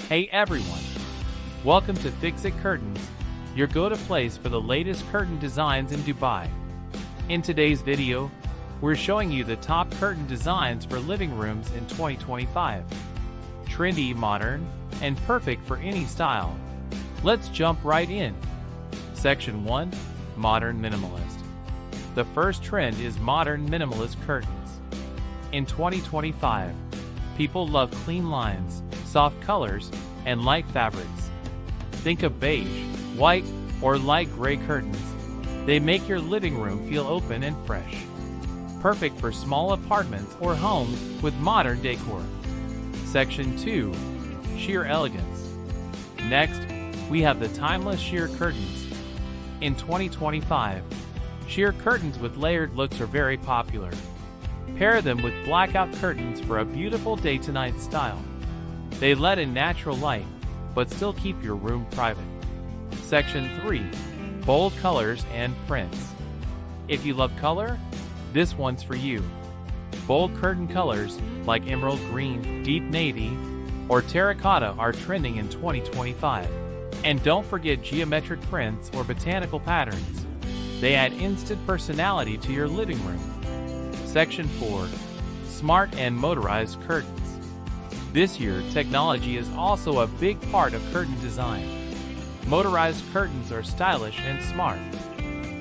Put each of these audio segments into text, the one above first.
Hey everyone! Welcome to Fixit Curtains, your go-to place for the latest curtain designs in Dubai. In today's video, we're showing you the top curtain designs for living rooms in 2025. Trendy, modern, and perfect for any style. Let's jump right in. Section 1. Modern Minimalist. The first trend is modern minimalist curtains. In 2025, people love clean lines, soft colors, and light fabrics. Think of beige, white, or light gray curtains. They make your living room feel open and fresh. Perfect for small apartments or homes with modern decor. Section 2. Sheer Elegance. Next, we have the timeless sheer curtains. In 2025, sheer curtains with layered looks are very popular. Pair them with blackout curtains for a beautiful day-to-night style. They let in natural light, but still keep your room private. Section 3. Bold colors and prints. If you love color, this one's for you. Bold curtain colors like emerald green, deep navy, or terracotta are trending in 2025. And don't forget geometric prints or botanical patterns. They add instant personality to your living room. Section 4. Smart and motorized curtains. This year, technology is also a big part of curtain design. Motorized curtains are stylish and smart.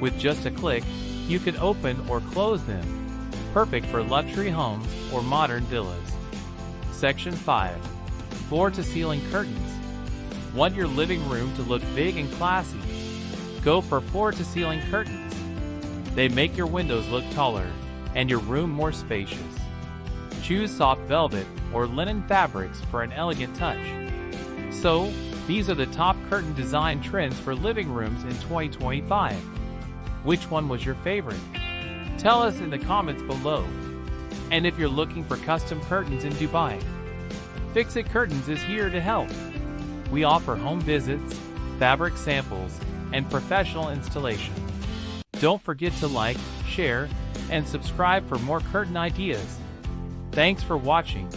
With just a click, you can open or close them. Perfect for luxury homes or modern villas. Section 5. Floor-to-ceiling curtains. Want your living room to look big and classy? Go for floor-to-ceiling curtains. They make your windows look taller and your room more spacious. Choose soft velvet or linen fabrics for an elegant touch. So, these are the top curtain design trends for living rooms in 2025. Which one was your favorite? Tell us in the comments below. And if you're looking for custom curtains in Dubai, Fixit Curtains is here to help. We offer home visits, fabric samples, and professional installation. Don't forget to like, share, and subscribe for more curtain ideas. Thanks for watching.